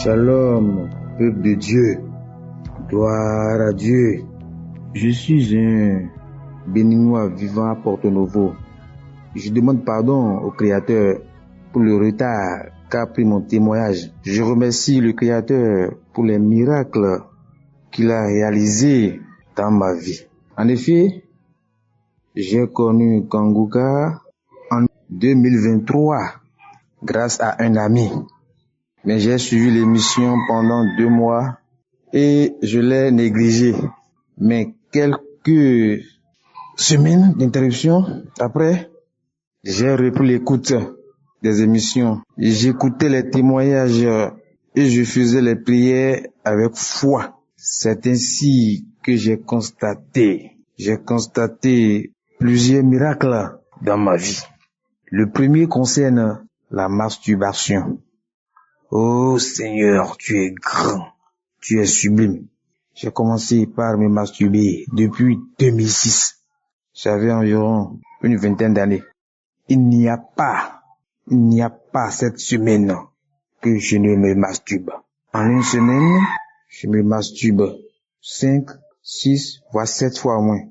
Shalom, peuple de Dieu, gloire à Dieu. Je suis un Béninois vivant à Porto Novo. Je demande pardon au Créateur pour le retard qu'a pris mon témoignage. Je remercie le Créateur pour les miracles qu'il a réalisés dans ma vie. En effet, j'ai connu Kanguka en 2023 grâce à un ami. Mais j'ai suivi l'émission pendant 2 mois et je l'ai négligé. Mais quelques semaines d'interruption après, j'ai repris l'écoute des émissions. J'écoutais les témoignages et je faisais les prières avec foi. C'est ainsi que j'ai constaté plusieurs miracles dans ma vie. Le premier concerne la masturbation. Oh Seigneur, tu es grand, tu es sublime. J'ai commencé par me masturber depuis 2006. J'avais environ une vingtaine d'années. Il n'y a pas cette semaine que je ne me masturbe. En une semaine, je me masturbe 5, 6, voire 7 fois au moins.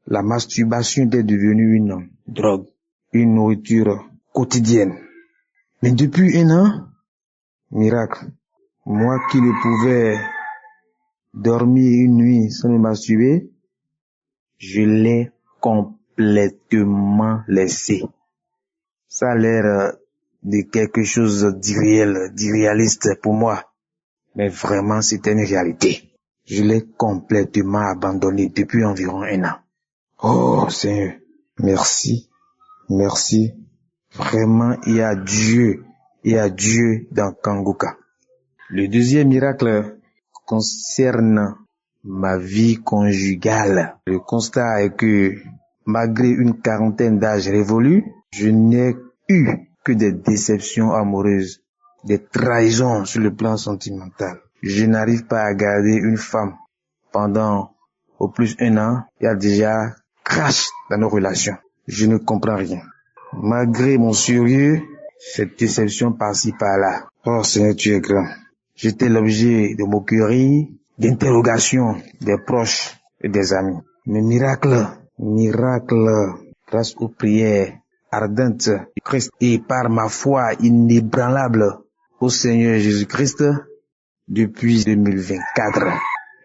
La masturbation est devenue une drogue, une nourriture quotidienne. Mais depuis 1 an, miracle, moi qui ne pouvais dormir une nuit sans me masturber, je l'ai complètement laissé. Ça a l'air de quelque chose d'irréel, d'irréaliste pour moi. Mais vraiment, c'était une réalité. Je l'ai complètement abandonné depuis environ 1 an. Oh Seigneur, merci. Vraiment, il y a Dieu dans Kanguka. Le deuxième miracle concerne ma vie conjugale. Le constat est que malgré une quarantaine d'âge révolu, je n'ai eu que des déceptions amoureuses, des trahisons sur le plan sentimental. Je n'arrive pas à garder une femme pendant au plus 1 an. Il y a déjà crash dans nos relations. Je ne comprends rien. Malgré mon sérieux, cette déception par-ci par-là. Oh Seigneur, tu es grand. J'étais l'objet de moqueries, d'interrogations des proches et des amis. Mais miracle, grâce aux prières ardentes du Christ et par ma foi inébranlable au Seigneur Jésus-Christ, depuis 2024,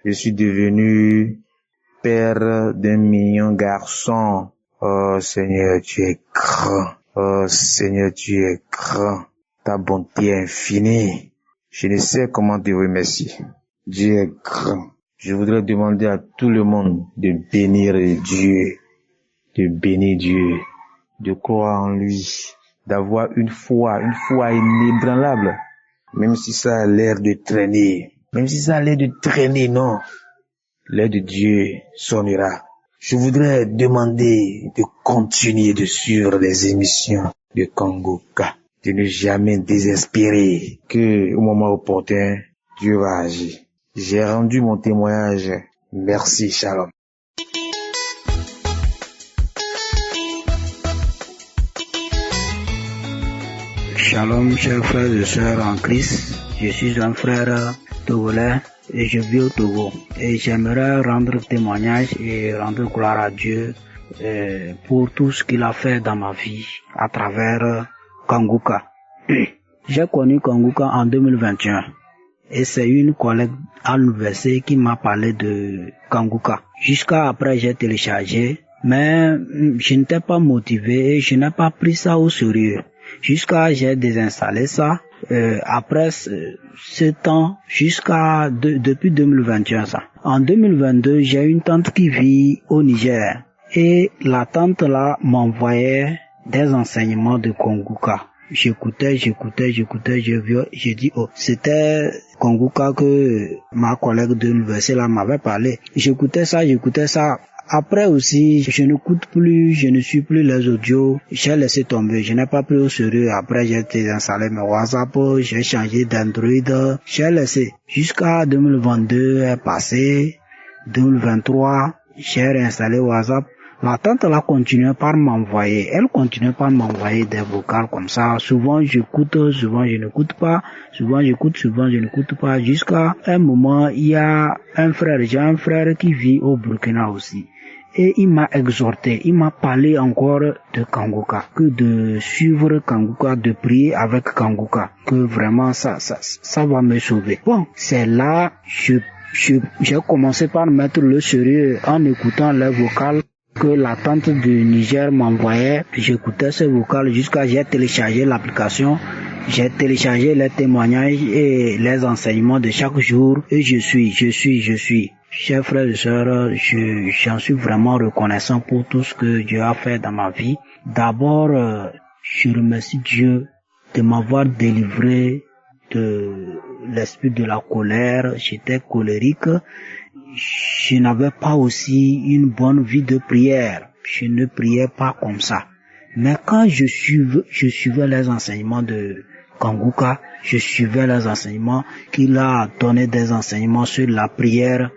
je suis devenu père d'1 million de garçons. Oh Seigneur, tu es grand. Oh Seigneur, tu es grand. Ta bonté est infinie. Je ne sais comment te remercier. Dieu est grand. Je voudrais demander à tout le monde de bénir Dieu, de croire en lui, d'avoir une foi inébranlable, même si ça a l'air de traîner, non, l'heure de Dieu sonnera. Je voudrais demander de continuer de suivre les émissions de Kanguka, de ne jamais désespérer que au moment opportun, Dieu va agir. J'ai rendu mon témoignage. Merci, shalom. Shalom, chers frères et sœurs en Christ. Je suis un frère togolais et je vis au Togo. Et j'aimerais rendre témoignage et rendre gloire à Dieu pour tout ce qu'il a fait dans ma vie à travers Kanguka. J'ai connu Kanguka en 2021 et c'est une collègue à l'université qui m'a parlé de Kanguka. Jusqu'à après j'ai téléchargé, mais je n'étais pas motivé et je n'ai pas pris ça au sérieux. Jusqu'à j'ai désinstallé ça. Après ce temps, depuis 2021 ça. En 2022, j'ai une tante qui vit au Niger et la tante là m'envoyait des enseignements de Kanguka. J'écoutais, j'ai dit oh, c'était Kanguka que ma collègue de l'université là m'avait parlé. J'écoutais ça. Après aussi, je ne suis plus les audios, j'ai laissé tomber, je n'ai pas pris au sérieux. Après, j'ai désinstallé mes WhatsApp, j'ai changé d'Android, j'ai laissé. Jusqu'à 2022 est passé, 2023, j'ai réinstallé WhatsApp. La tante là continuait par m'envoyer. Elle continuait par m'envoyer des vocales comme ça. Souvent j'écoute, souvent je n'écoute pas. Souvent j'écoute, souvent je n'écoute pas. Jusqu'à un moment, il y a j'ai un frère qui vit au Burkina aussi. Et il m'a exhorté, il m'a parlé encore de Kanguka, que de suivre Kanguka, de prier avec Kanguka, que vraiment ça va me sauver. Bon, c'est là, j'ai commencé par mettre le sérieux en écoutant les vocales que la tante du Niger m'envoyait. J'écoutais ces vocales jusqu'à j'ai téléchargé l'application. J'ai téléchargé les témoignages et les enseignements de chaque jour et je suis. Chers frères et sœurs, j'en suis vraiment reconnaissant pour tout ce que Dieu a fait dans ma vie. D'abord, je remercie Dieu de m'avoir délivré de l'esprit de la colère. J'étais colérique. Je n'avais pas aussi une bonne vie de prière. Je ne priais pas comme ça. Mais quand je suivais les enseignements de Kanguka, je suivais les enseignements qu'il a donné, des enseignements sur la prière.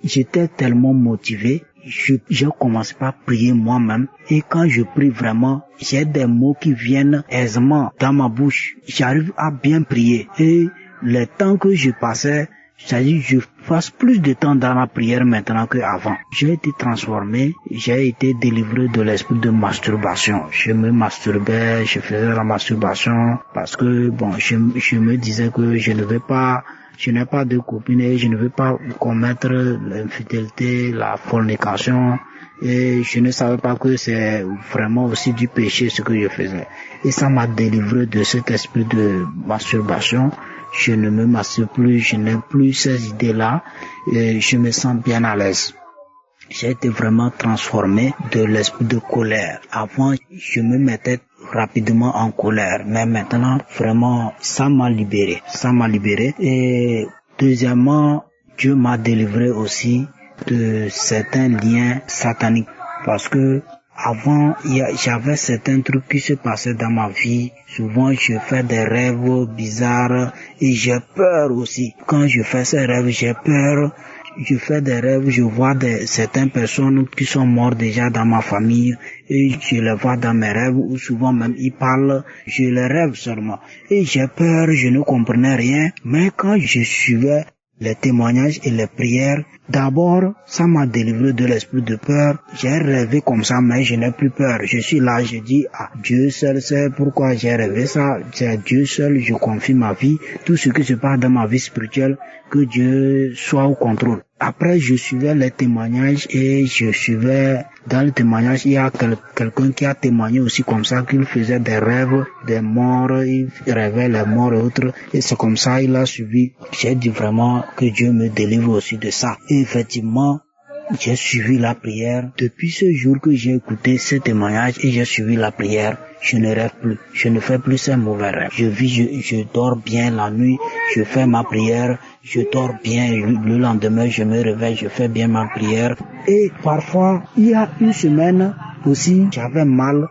J'étais tellement motivé, j'ai commencé par prier moi-même. Et quand je prie vraiment, j'ai des mots qui viennent aisément dans ma bouche. J'arrive à bien prier. Et le temps que je passais, c'est-à-dire je passe plus de temps dans la prière maintenant qu'avant. J'ai été transformé, j'ai été délivré de l'esprit de masturbation. Je me masturbais, je faisais la masturbation parce que bon, je me disais que je n'ai pas de copine et je ne veux pas commettre l'infidélité, la fornication. Et je ne savais pas que c'est vraiment aussi du péché ce que je faisais. Et ça m'a délivré de cet esprit de masturbation. Je ne me masturbe plus, je n'ai plus ces idées-là et je me sens bien à l'aise. J'ai été vraiment transformé de l'esprit de colère. Avant, je me mettais rapidement en colère, mais maintenant, vraiment, ça m'a libéré. Et deuxièmement, Dieu m'a délivré aussi de certains liens sataniques parce que avant, j'avais certains trucs qui se passaient dans ma vie. Souvent, je fais des rêves bizarres et j'ai peur aussi. Quand je fais ces rêves, j'ai peur. Je fais des rêves, je vois certaines personnes qui sont mortes déjà dans ma famille et je les vois dans mes rêves ou souvent même ils parlent, je les rêve seulement. Et j'ai peur, je ne comprenais rien. Mais quand je suivais les témoignages et les prières, d'abord, ça m'a délivré de l'esprit de peur. J'ai rêvé comme ça, mais je n'ai plus peur. Je suis là, je dis, Dieu seul sait pourquoi j'ai rêvé ça. C'est Dieu seul, je confie ma vie. Tout ce qui se passe dans ma vie spirituelle, que Dieu soit au contrôle. Après, je suivais les témoignages et dans le témoignage, il y a quelqu'un qui a témoigné aussi comme ça, qu'il faisait des rêves, des morts, il rêvait les morts et autres. Et c'est comme ça, il a suivi. J'ai dit vraiment que Dieu me délivre aussi de ça. Et effectivement, j'ai suivi la prière. Depuis ce jour que j'ai écouté ce témoignage et j'ai suivi la prière, je ne rêve plus. Je ne fais plus ces mauvais rêves. Je dors bien la nuit, je fais ma prière, je dors bien. Le lendemain, je me réveille, je fais bien ma prière. Et parfois, il y a une semaine aussi, j'avais mal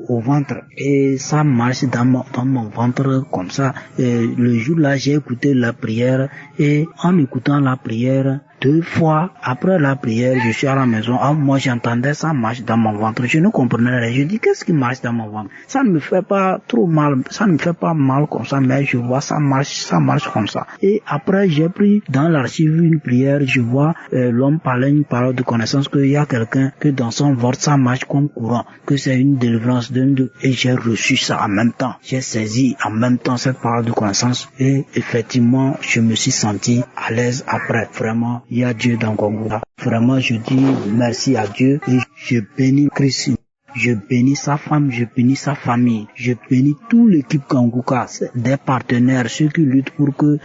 au ventre et ça marche dans mon ventre comme ça. Et le jour-là, j'ai écouté la prière et en écoutant la prière, 2 fois après la prière, je suis à la maison. Moi, j'entendais ça marche dans mon ventre. Je ne comprenais rien. Je dis, qu'est-ce qui marche dans mon ventre? Ça ne me fait pas trop mal. Ça ne me fait pas mal comme ça, mais je vois ça marche comme ça. Et après, j'ai pris dans l'archive une prière. Je vois l'homme parler une parole de connaissance qu'il y a quelqu'un que dans son ventre, ça marche comme courant, que c'est une délivrance et j'ai reçu ça en même temps. J'ai saisi en même temps cette parole de connaissance et effectivement, je me suis senti à l'aise après. Vraiment, il y a Dieu dans Kanguka. Vraiment, je dis merci à Dieu et je bénis Christ. Je bénis sa femme, je bénis sa famille, je bénis toute l'équipe Kanguka, des partenaires, ceux qui luttent pour que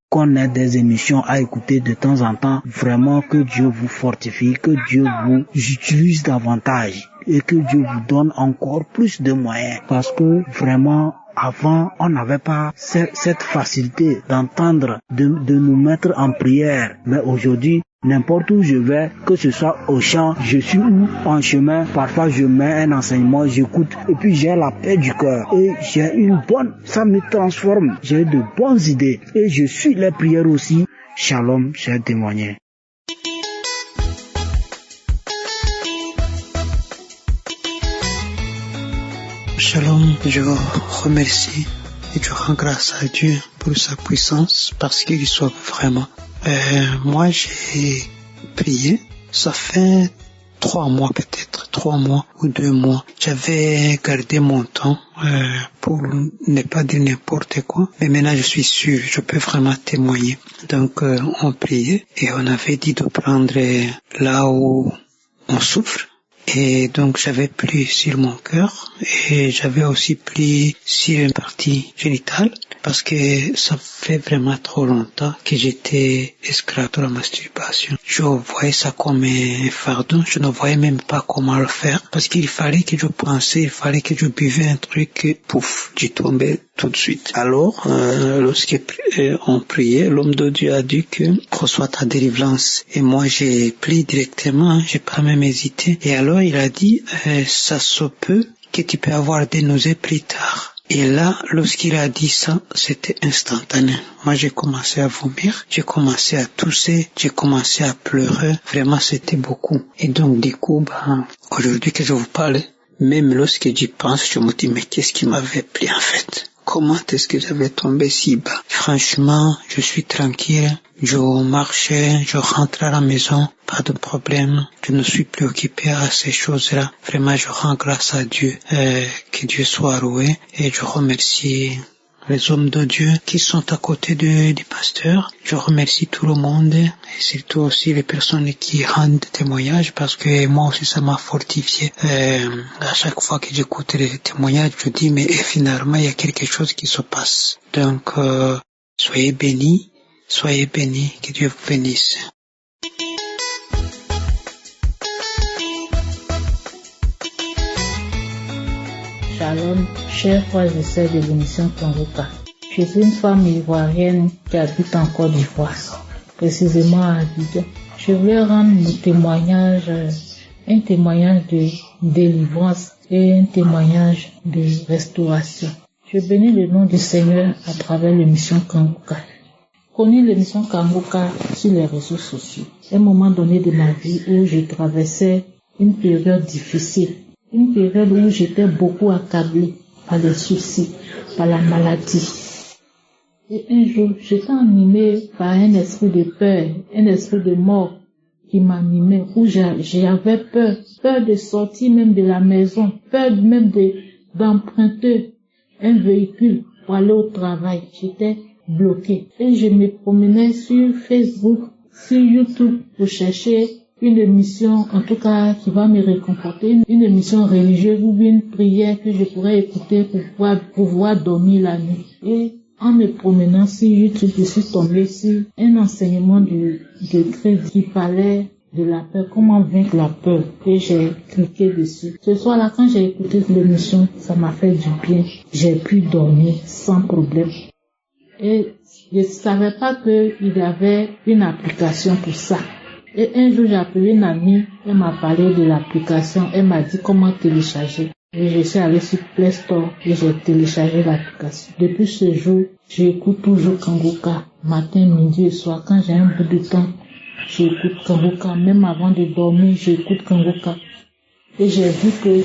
qu'on ait des émissions à écouter de temps en temps. Vraiment que Dieu vous fortifie, que Dieu vous utilise davantage et que Dieu vous donne encore plus de moyens. Parce que vraiment, avant, on n'avait pas cette facilité d'entendre, de nous mettre en prière. Mais aujourd'hui, n'importe où je vais, que ce soit au champ, je suis où, en chemin, parfois je mets un enseignement, j'écoute, et puis j'ai la paix du cœur. Et j'ai ça me transforme, j'ai de bonnes idées. Et je suis les prières aussi. Shalom, j'ai témoigné. Shalom, je vous remercie et je rends grâce à Dieu pour sa puissance parce qu'il soit vraiment. Moi, j'ai prié, ça fait 3 mois peut-être, 3 mois ou 2 mois. J'avais gardé mon temps pour ne pas dire n'importe quoi, mais maintenant je suis sûr, je peux vraiment témoigner. Donc on priait et on avait dit de prendre là où on souffre. Et donc j'avais pris sur mon cœur et j'avais aussi pris sur une partie génitale parce que ça fait vraiment trop longtemps que j'étais esclave de la masturbation. Je voyais ça comme un fardeau, je ne voyais même pas comment le faire parce qu'il fallait que je pensais, il fallait que je buvais un truc et pouf, j'y tombais tout de suite. Alors, lorsqu'on priait, l'homme de Dieu a dit que reçois ta délivrance. Et moi j'ai pris directement, j'ai pas même hésité. Et alors il a dit, ça se peut que tu peux avoir des nausées plus tard. Et là, lorsqu'il a dit ça, c'était instantané. Moi, j'ai commencé à vomir, j'ai commencé à tousser, j'ai commencé à pleurer. Vraiment, c'était beaucoup. Et donc, du coup, aujourd'hui que je vous parle, même lorsque j'y pense, je me dis, mais qu'est-ce qui m'avait pris en fait? Comment est-ce que j'avais tombé si bas? Franchement, je suis tranquille. Je marchais, je rentre à la maison, pas de problème. Je ne suis plus occupé à ces choses-là. Vraiment, je rends grâce à Dieu, que Dieu soit loué. Et je remercie les hommes de Dieu qui sont à côté du pasteur. Je remercie tout le monde et surtout aussi les personnes qui rendent des témoignages parce que moi aussi ça m'a fortifié. À chaque fois que j'écoute les témoignages, je dis mais finalement il y a quelque chose qui se passe. Donc soyez bénis, que Dieu vous bénisse. Shalom, chers frères et sœurs de l'émission Congoka. Je suis une femme ivoirienne qui habite en Côte d'Ivoire, précisément à Abidjan. Je voulais rendre mon témoignage, un témoignage de délivrance et un témoignage de restauration. Je bénis le nom du Seigneur à travers l'émission Congoka. Connu l'émission Congoka sur les réseaux sociaux. Un moment donné de ma vie où je traversais une période difficile. Une période où j'étais beaucoup accablée par les soucis, par la maladie. Et un jour, j'étais animée par un esprit de peur, un esprit de mort qui m'animait, où j'avais peur de sortir même de la maison, peur même d'emprunter un véhicule pour aller au travail. J'étais bloquée. Et je me promenais sur Facebook, sur YouTube pour chercher une émission, en tout cas, qui va me réconforter, une émission religieuse ou une prière que je pourrais écouter pour pouvoir dormir la nuit. Et en me promenant sur YouTube, je suis tombée sur un enseignement de Christ qui parlait de la peur, comment vaincre la peur. Et j'ai cliqué dessus. Ce soir-là, quand j'ai écouté l'émission, ça m'a fait du bien. J'ai pu dormir sans problème. Et je ne savais pas qu'il y avait une application pour ça. Et un jour, j'ai appelé une amie, elle m'a parlé de l'application, elle m'a dit comment télécharger. Et je suis allé sur Play Store et j'ai téléchargé l'application. Depuis ce jour, j'écoute toujours Congoka, matin, midi et soir. Quand j'ai un bout de temps, j'écoute Congoka. Même avant de dormir, j'écoute Congoka. Et j'ai vu que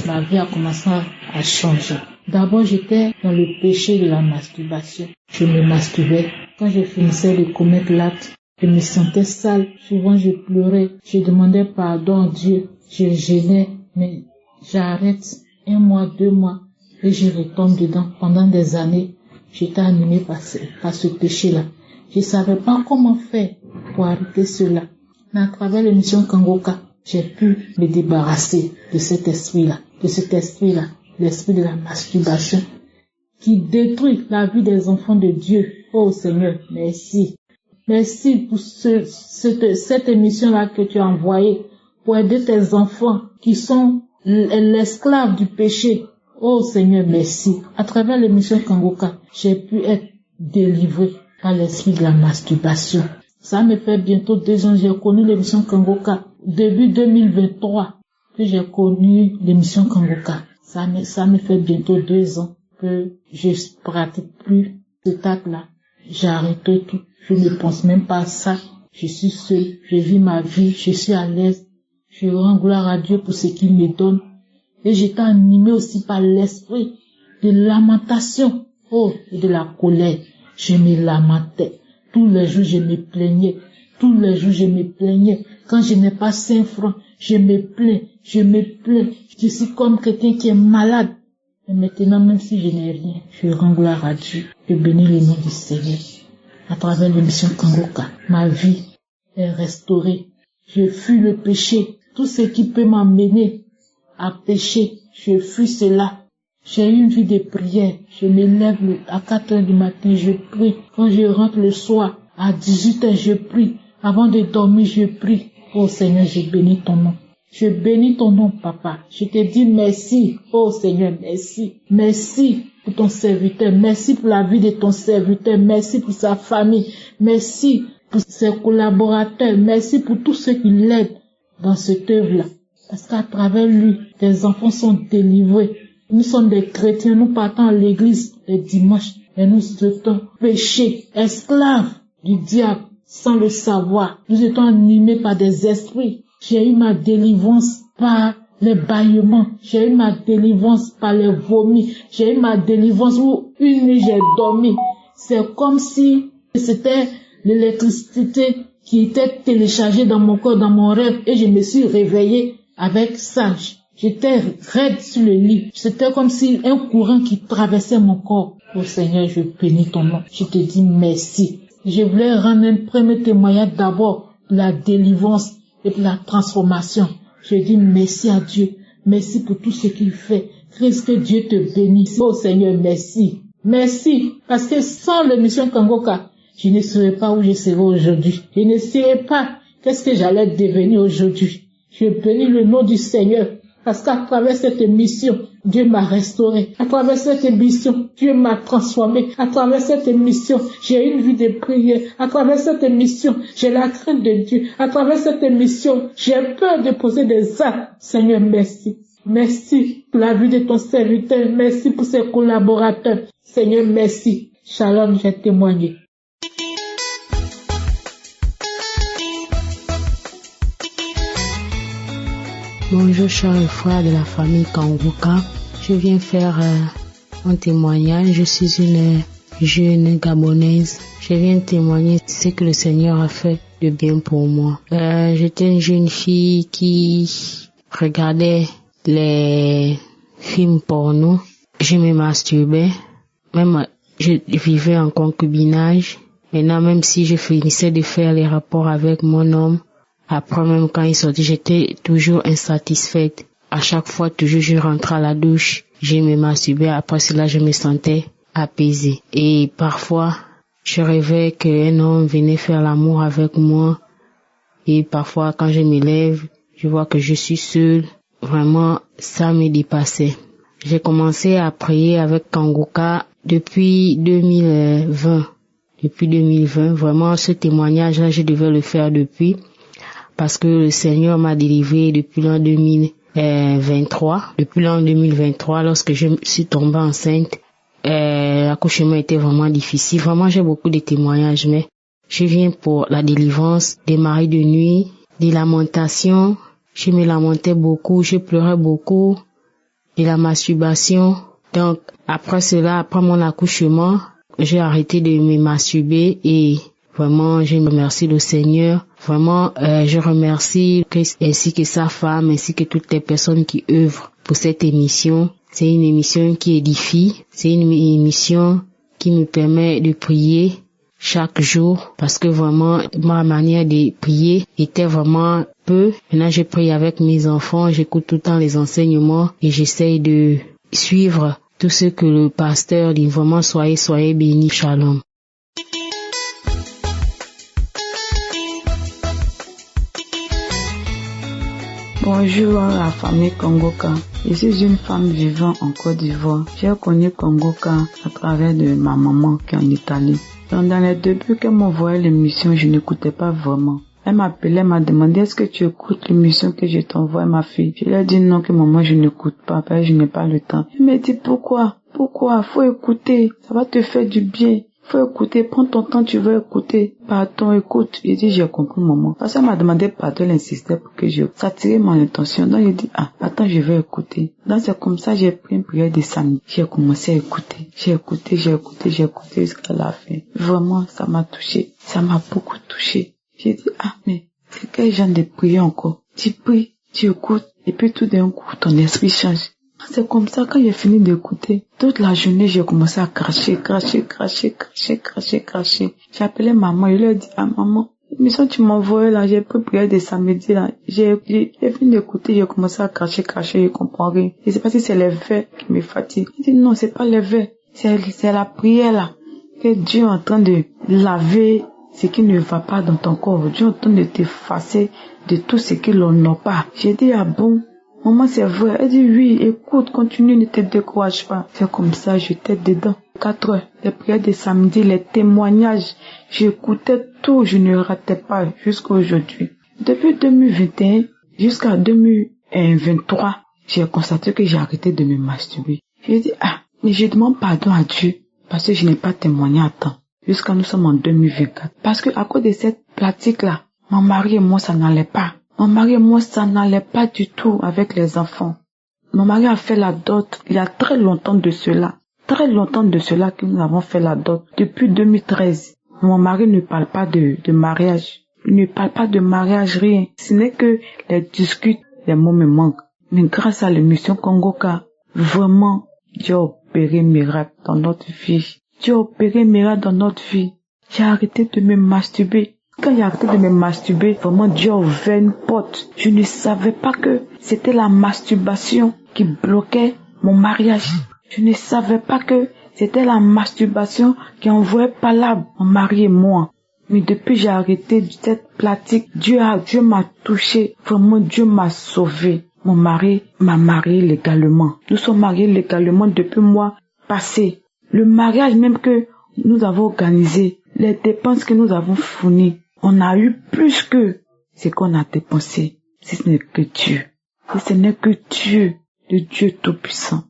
ma vie a commencé à changer. D'abord, j'étais dans le péché de la masturbation. Je me masturbais. Quand je finissais de commettre l'acte, je me sentais sale. Souvent, je pleurais. Je demandais pardon à Dieu. Je gênais. Mais j'arrête 1 mois, 2 mois. Et je retombe dedans. Pendant des années, j'étais animée par ce péché-là. Je savais pas comment faire pour arrêter cela. Mais à travers l'émission Congoka, j'ai pu me débarrasser de cet esprit-là. L'esprit de la masturbation qui détruit la vie des enfants de Dieu. Oh Seigneur, merci. Merci pour cette émission-là que tu as envoyée pour aider tes enfants qui sont l'esclave du péché. Oh Seigneur, merci. À travers l'émission Congoka, j'ai pu être délivré par l'esprit de la masturbation. Ça me fait bientôt 2 ans, j'ai connu l'émission Congoka. Début 2023 que j'ai connu l'émission Congoka. Ça me fait bientôt 2 ans que je pratique plus cet acte-là. J'ai arrêté tout. Je ne pense même pas à ça. Je suis seule. Je vis ma vie. Je suis à l'aise. Je rends gloire à Dieu pour ce qu'il me donne. Et j'étais animée aussi par l'esprit de lamentation, et de la colère. Je me lamentais. Tous les jours, je me plaignais. Tous les jours, je me plaignais. Quand je n'ai pas 5 francs, je me plains. Je suis comme quelqu'un qui est malade. Et maintenant, même si je n'ai rien, je rends gloire à Dieu. Je bénis le nom du Seigneur. À travers l'émission Kangoka, ma vie est restaurée. Je fuis le péché. Tout ce qui peut m'amener à pécher, je fuis cela. J'ai une vie de prière. Je me lève à 4 heures du matin, je prie. Quand je rentre le soir, à 18 heures, je prie. Avant de dormir, je prie. Oh Seigneur, je bénis ton nom. Je bénis ton nom, Papa. Je te dis merci. Oh Seigneur, merci. Merci pour ton serviteur. Merci pour la vie de ton serviteur. Merci pour sa famille. Merci pour ses collaborateurs. Merci pour tous ceux qui l'aident dans cette œuvre-là. Parce qu'à travers lui, les enfants sont délivrés. Nous sommes des chrétiens, nous partons à l'église le dimanche et nous étions péchés, esclaves du diable, sans le savoir. Nous étions animés par des esprits. J'ai eu ma délivrance par les bâillements. J'ai eu ma délivrance par les vomis. J'ai eu ma délivrance où une nuit j'ai dormi. C'est comme si c'était l'électricité qui était téléchargée dans mon corps, dans mon rêve, et je me suis réveillée avec ça. J'étais raide sur le lit. C'était comme si un courant qui traversait mon corps. Oh Seigneur, je bénis ton nom. Je te dis merci. Je voulais rendre un premier témoignage d'abord pour la délivrance et pour la transformation. Je dis merci à Dieu. Merci pour tout ce qu'il fait. Christ, que Dieu te bénisse. Oh Seigneur, merci. Merci. Parce que sans l'émission Kangoka, je ne serais pas où je serais aujourd'hui. Je ne serais pas qu'est-ce que j'allais devenir aujourd'hui. Je bénis le nom du Seigneur. Parce qu'à travers cette émission, Dieu m'a restauré. À travers cette émission, Dieu m'a transformé. À travers cette émission, j'ai une vie de prière. À travers cette émission, j'ai la crainte de Dieu. À travers cette émission, j'ai peur de poser des actes. Seigneur, merci. Merci pour la vie de ton serviteur. Merci pour ses collaborateurs. Seigneur, merci. Shalom, j'ai témoigné. Bonjour chers frères de la famille Kangoka, je viens faire un témoignage. Je suis une jeune Gabonaise. Je viens témoigner ce que le Seigneur a fait de bien pour moi. J'étais une jeune fille qui regardait les films porno. Je me masturbais. Même je vivais en concubinage. Maintenant, même si je finissais de faire les rapports avec mon homme, après même quand il sortait, j'étais toujours insatisfaite. À chaque fois, toujours je rentrais à la douche, je me masturbais. Après cela, je me sentais apaisée. Et parfois, je rêvais qu'un homme venait faire l'amour avec moi. Et parfois, quand je me lève, je vois que je suis seule. Vraiment, ça me dépassait. J'ai commencé à prier avec Kangoka depuis 2020. Depuis 2020, vraiment, ce témoignage-là, je devais le faire depuis. Parce que le Seigneur m'a délivré depuis l'an 2023. Depuis l'an 2023, lorsque je suis tombée enceinte, l'accouchement était vraiment difficile. Vraiment, j'ai beaucoup de témoignages, mais je viens pour la délivrance des maris de nuit, des lamentations. Je me lamentais beaucoup, je pleurais beaucoup, de la masturbation. Donc, après cela, après mon accouchement, j'ai arrêté de me masturber et vraiment, je remercie le Seigneur. Vraiment, je remercie Christ ainsi que sa femme, ainsi que toutes les personnes qui œuvrent pour cette émission. C'est une émission qui édifie. C'est une émission qui me permet de prier chaque jour parce que vraiment, ma manière de prier était vraiment peu. Maintenant, je prie avec mes enfants, j'écoute tout le temps les enseignements et j'essaye de suivre tout ce que le pasteur dit. Vraiment, soyez bénis. Shalom. Bonjour la famille Kangoka. Je suis une femme vivant en Côte d'Ivoire. J'ai connu Kangoka à travers de ma maman qui est en Italie. Donc dans les débuts qu'elle m'envoyait l'émission, je n'écoutais pas vraiment. Elle m'appelait, m'a demandé est-ce que tu écoutes l'émission que je t'envoie, ma fille. Je lui ai dit non, que maman je n'écoute pas, parce que je n'ai pas le temps. Elle m'a dit pourquoi? Faut écouter, ça va te faire du bien. faut écouter, prends ton temps, tu veux écouter. Pardon, écoute. Il dit, j'ai compris, maman. Parce qu'elle m'a demandé pardon, elle insistait pour que ça tirait mon intention. Donc, il dit, attends, je vais écouter. Donc, c'est comme ça, j'ai pris une prière de samedi. J'ai commencé à écouter. J'ai écouté jusqu'à la fin. Vraiment, ça m'a touché. Ça m'a beaucoup touché. J'ai dit, mais c'est quel genre de prière encore? Tu pries, tu écoutes, et puis tout d'un coup, ton esprit change. C'est comme ça, quand j'ai fini d'écouter, toute la journée, j'ai commencé à cracher. J'ai appelé maman, je lui ai dit, maman, mais ça tu m'envoies là, j'ai pris prière de samedi là, j'ai fini d'écouter, j'ai commencé à cracher, je comprends rien. Je sais pas si c'est les vers qui me fatiguent. Il dit, non, c'est pas les vers, c'est la prière là, que Dieu est en train de laver ce qui ne va pas dans ton corps. Dieu est en train de t'effacer de tout ce qui l'honore pas. J'ai dit, bon? Maman, c'est vrai. Elle dit, oui, écoute, continue, ne te décourage pas. C'est comme ça, j'étais dedans. 4 heures, les prières de samedi, les témoignages, j'écoutais tout, je ne ratais pas jusqu'à aujourd'hui. Depuis 2021 jusqu'à 2023, j'ai constaté que j'ai arrêté de me masturber. J'ai dit, mais je demande pardon à Dieu parce que je n'ai pas témoigné à temps. Jusqu'à nous sommes en 2024. Parce que à cause de cette pratique-là, mon mari et moi, ça n'allait pas. Mon mari et moi, ça n'allait pas du tout avec les enfants. Mon mari a fait la dot il y a très longtemps de cela. Très longtemps de cela que nous avons fait la dot. Depuis 2013. Mon mari ne parle pas de mariage. Il ne parle pas de mariage, rien. Ce n'est que les discutes, les mots me manquent. Mais grâce à l'émission Congoka, vraiment, Dieu a opéré miracle dans notre vie. Dieu a opéré miracle dans notre vie. J'ai arrêté de me masturber. Quand j'ai arrêté de me masturber, vraiment Dieu a ouvert une porte. Je ne savais pas que c'était la masturbation qui bloquait mon mariage. Je ne savais pas que c'était la masturbation qui envoyait palabre mon mari et moi. Mais depuis j'ai arrêté cette pratique, Dieu m'a touché. Vraiment Dieu m'a sauvé. Mon mari m'a marié légalement. Nous sommes mariés légalement depuis le mois passé. Le mariage même que nous avons organisé, les dépenses que nous avons fournies, on a eu plus que ce qu'on a dépensé. Si ce n'est que Dieu. Si ce n'est que Dieu, le Dieu tout-puissant,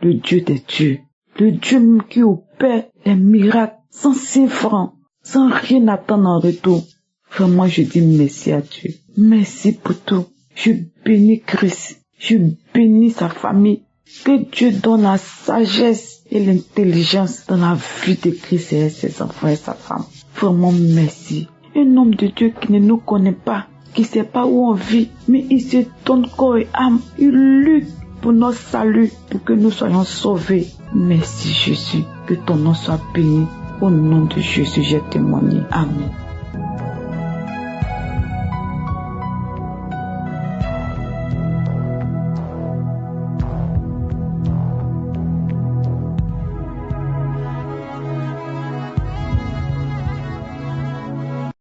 le Dieu des dieux, le Dieu même qui opère les miracles sans 5 francs, sans rien attendre en retour. Vraiment, je dis merci à Dieu. Merci pour tout. Je bénis Christ. Je bénis sa famille. Que Dieu donne la sagesse et l'intelligence dans la vie de Christ et ses enfants et sa femme. Vraiment, merci. Un homme de Dieu qui ne nous connaît pas, qui ne sait pas où on vit, mais il se donne corps et âme. Il lutte pour notre salut, pour que nous soyons sauvés. Merci Jésus. Que ton nom soit béni. Au nom de Jésus, j'ai témoigné. Amen.